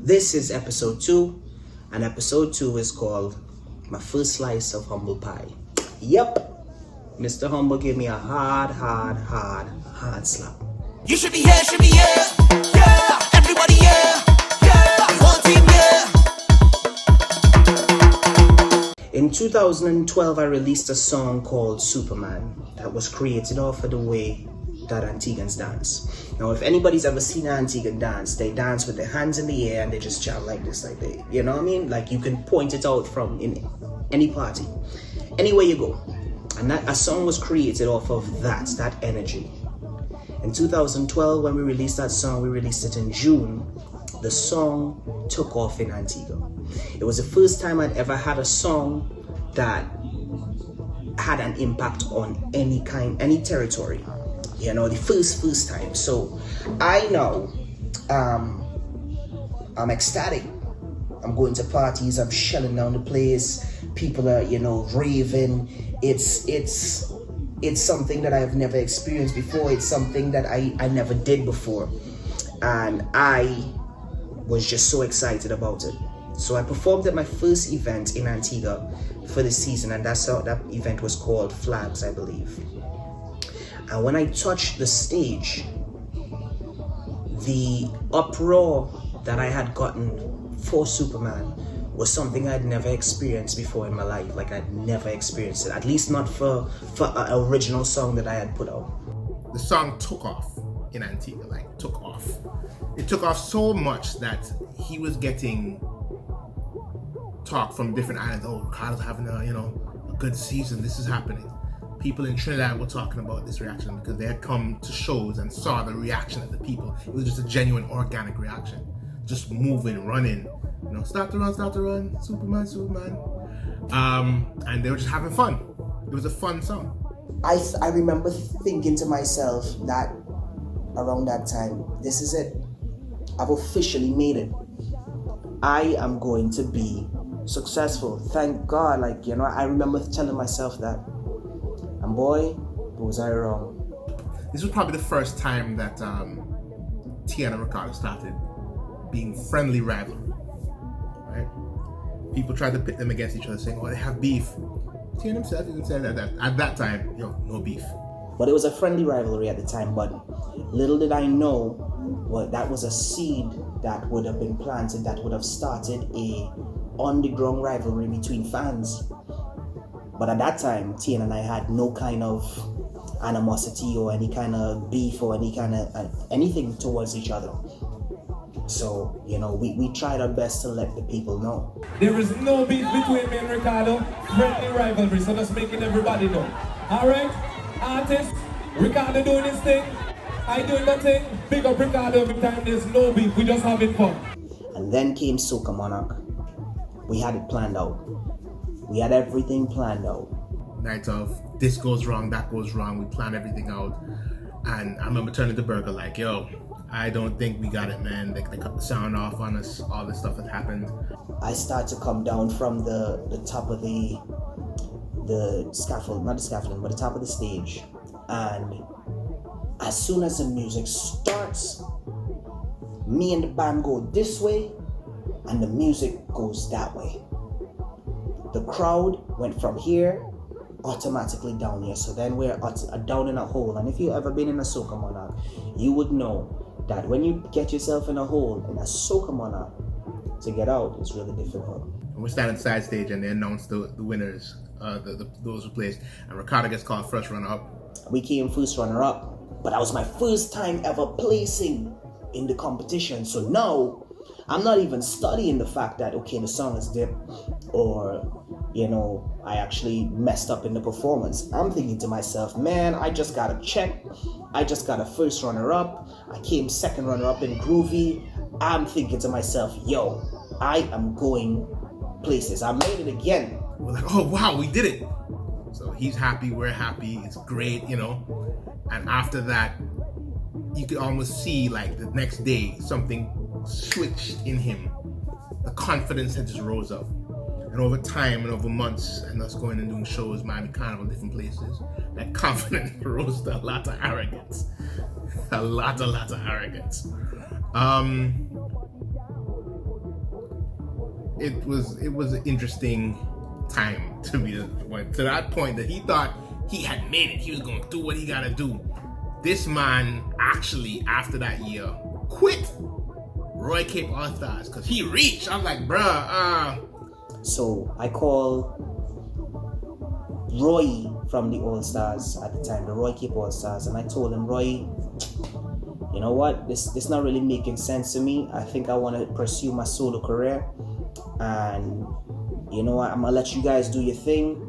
This is episode 2, and episode 2 is called My First Slice of Humble Pie. Yep, Mr. Humble gave me a hard slap. You should be here, yeah, everybody, yeah, one team, yeah. In 2012, I released a song called Superman that was created off of the way that Antiguans dance. Now, if anybody's ever seen an Antiguan dance, they dance with their hands in the air and they just jam like this, like they, you know what I mean? Like you can point it out from in any party, anywhere you go. And that a song was created off of that energy. In 2012, when we released that song, we released it in June. The song took off in Antigua. It was the first time I'd ever had a song that had an impact on any territory. You know, the first time. So I know I'm ecstatic. I'm going to parties, I'm shelling down the place. People are, raving. It's something that I've never experienced before. It's something that I never did before. And I was just so excited about it. So I performed at my first event in Antigua for the season, and that event was called Flags, I believe. And when I touched the stage, the uproar that I had gotten for Superman was something I'd never experienced before in my life. Like I'd never experienced it, at least not for an original song that I had put out. The song took off in Antigua, took off. It took off so much that he was getting talk from different islands. Oh, Ricardo's having a good season. This is happening. People in Trinidad were talking about this reaction because they had come to shows and saw the reaction of the people. It was just a genuine organic reaction. Just moving, running, start to run, Superman. And they were just having fun. It was a fun song. I remember thinking to myself that around that time, this is it. I've officially made it. I am going to be successful. Thank God. I remember telling myself that. And boy, was I wrong. This was probably the first time that Tian and Ricardo started being friendly rivalry, right? People tried to pit them against each other, saying, "Oh, they have beef." Tian himself even said that at that time, no beef. But it was a friendly rivalry at the time. But little did I know, that was a seed that would have been planted, that would have started a on-the-ground rivalry between fans. But at that time, Tian and I had no kind of animosity or any kind of beef or any kind of anything towards each other. So, we tried our best to let the people know. There is no beef between me and Ricardo, friendly rivalry, so that's making everybody know. Alright, artists, Ricardo doing his thing, I doing my thing, big up Ricardo every time. There's no beef, we just having fun. And then came Soca Monarch. We had it planned out. We had everything planned out. Night of this goes wrong, that goes wrong. We plan everything out. And I remember turning to Burger like, yo, I don't think we got it, man. They cut the sound off on us, all this stuff that happened. I start to come down from the top of the scaffold, not the scaffolding, but the top of the stage. And as soon as the music starts, me and the band go this way, and the music goes that way. The crowd went from here automatically down here. So then we're down in a hole. And if you've ever been in a Soca Monarch, you would know that when you get yourself in a hole in a Soca Monarch, to get out is really difficult. And we're standing side stage and they announced the winners, those who placed. And Ricardo gets called first runner-up. We came first runner-up, but that was my first time ever placing in the competition. So now I'm not even studying the fact that, okay, the song is dipped or, I actually messed up in the performance. I'm thinking to myself, man, I just got a check. I just got a first runner-up. I came second runner-up in Groovy. I'm thinking to myself, yo, I am going places. I made it again. We're like, oh, wow, we did it. So he's happy, we're happy, it's great, And after that, you could almost see, the next day, something switched in him. The confidence had just rose up. And over time and over months and us going and doing shows, Miami Carnival, different places, that confidence rose to a lot of arrogance. A lot of arrogance. it was an interesting time to be to that point that he thought he had made it. He was going to do what he got to do. This man actually, after that year, quit roycape All-Stars because he reached. I'm like, bruh. So I call Roy from the All-Stars at the time, the roycape All-Stars, and I told him, Roy, you know what? This not really making sense to me. I think I want to pursue my solo career, and you know what? I'm gonna let you guys do your thing.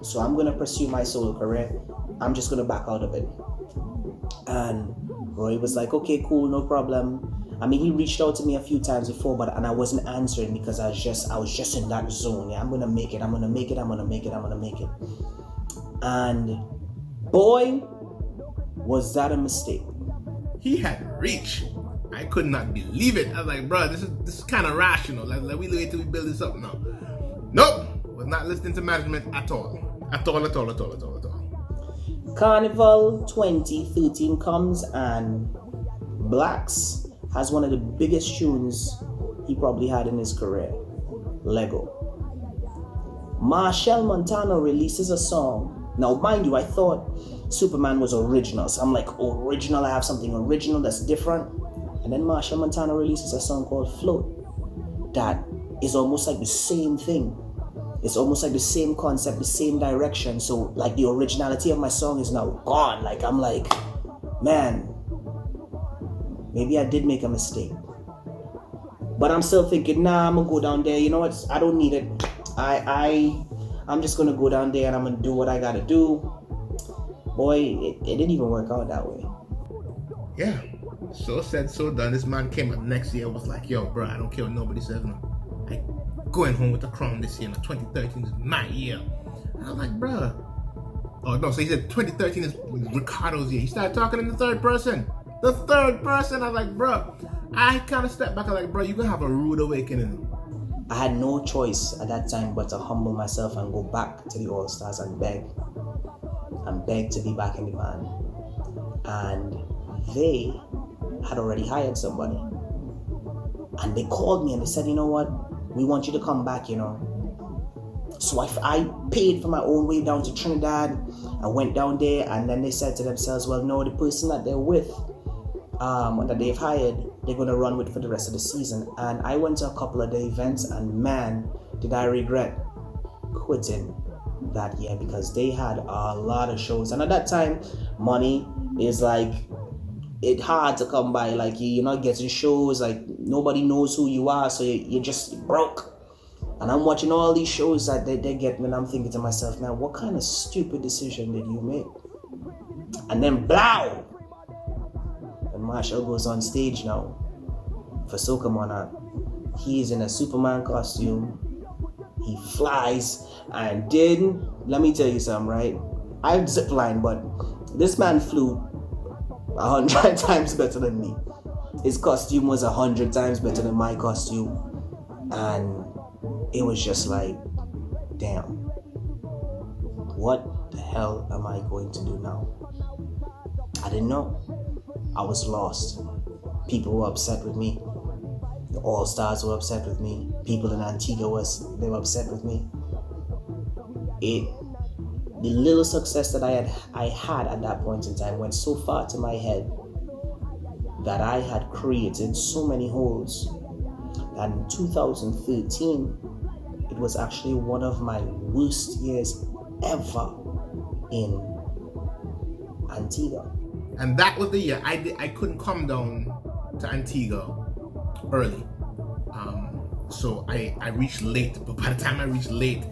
So I'm gonna pursue my solo career. I'm just gonna back out of it. And Roy was like, okay, cool, no problem. I mean, he reached out to me a few times before, and I wasn't answering because I was just in that zone. Yeah, I'm gonna make it. And boy, was that a mistake. He had reached. I could not believe it. I was like, bro, this is kind of rational. Like we wait till we build this up now. Nope, was not listening to management at all. Carnival 2013 comes, and Blacks has one of the biggest tunes he probably had in his career, Lego. Marshall Montano releases a song. Now, mind you, I thought Superman was original. So I'm like, original, I have something original that's different. And then Marshall Montano releases a song called Float that is almost like the same thing. It's almost like the same concept, the same direction. So like the originality of my song is now gone. Like I'm like, man, maybe I did make a mistake. But I'm still thinking, nah, I'm gonna go down there. You know what? I don't need it. I'm just gonna go down there and I'm gonna do what I gotta do. Boy, it didn't even work out that way. Yeah. So said, so done. This man came up next year, was like, yo, bro, I don't care what nobody says now. I going home with the crown this year. Now 2013 is my year. And I was like, bro. Oh no, so he said 2013 is Ricardo's year. He started talking in the third person. The third person. I was like, bro. I kind of stepped back. I was like, bro, you're gonna have a rude awakening. I had no choice at that time but to humble myself and go back to the All-Stars and beg to be back in the band. And they had already hired somebody. And they called me and they said, you know what? We want you to come back, you know. So I paid for my own way down to Trinidad. I went down there, and then they said to themselves, well, no, the person that they're with, that they've hired, they're going to run with for the rest of the season. And I went to a couple of the events, and man, did I regret quitting that year, because they had a lot of shows. And at that time, money is like, it's hard to come by. Like you're not getting shows, like nobody knows who you are, so you're just broke. And I'm watching all these shows that they're getting, and I'm thinking to myself, man, what kind of stupid decision did you make? And then blow! And Marshall goes on stage now for Soca Monarch. He's in a Superman costume. He flies, and then let me tell you something, right? I've ziplined, but this man flew 100 times better than me. His costume was 100 times better than my costume, and it was just like, damn, what the hell am I going to do now? I didn't know. I was lost. People were upset with me. The All-Stars were upset with me. People in Antigua were upset with me. The little success that I had at that point in time went so far to my head that I had created so many holes. And in 2013, it was actually one of my worst years ever in Antigua. And that was the year I couldn't come down to Antigua early. So I reached late, but by the time I reached late,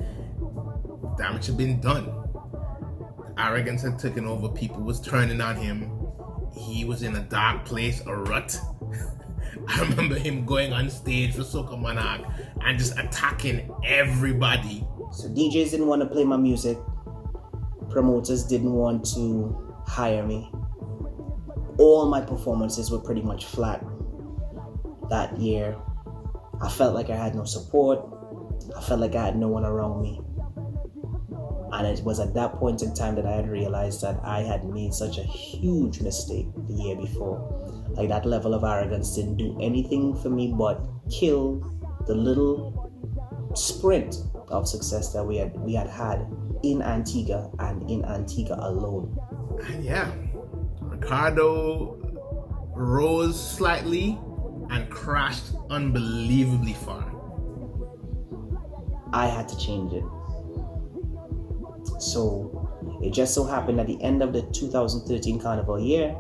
damage had been done. Arrogance had taken over. People was turning on him. He was in a dark place, a rut. I remember him going on stage for Soca Monarch and just attacking everybody. So DJs didn't want to play my music. Promoters didn't want to hire me. All my performances were pretty much flat that year. I felt like I had no support. I felt like I had no one around me. And it was at that point in time that I had realized that I had made such a huge mistake the year before. Like that level of arrogance didn't do anything for me but kill the little sprint of success that we had in Antigua and in Antigua alone. And yeah, Ricardo rose slightly and crashed unbelievably far. I had to change it. So it just so happened at the end of the 2013 Carnival year,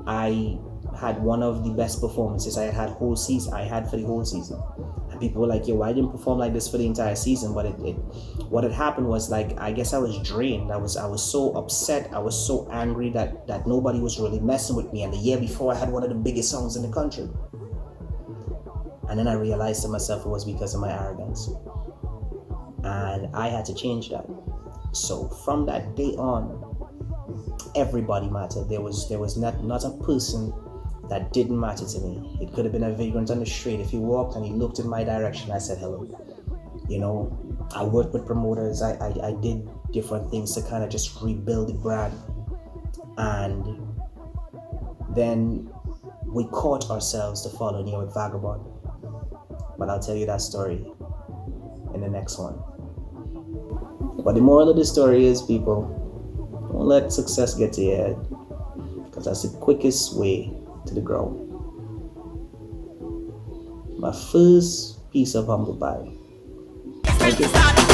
I had one of the best performances I had for the whole season. And people were like, yo, I didn't perform like this for the entire season. But what had happened was, like, I guess I was drained. I was so upset. I was so angry that nobody was really messing with me. And the year before, I had one of the biggest songs in the country. And then I realized to myself it was because of my arrogance. And I had to change that. So from that day on, everybody mattered. There was not a person that didn't matter to me. It could have been a vagrant on the street. If he walked and he looked in my direction, I said hello. You know, I worked with promoters. I did different things to kind of just rebuild the brand. And then we caught ourselves the following year with Vagabond. But I'll tell you that story in the next one. But the moral of the story is, people, don't let success get to your head, because that's the quickest way to the ground. My first piece of humble pie. Thank you.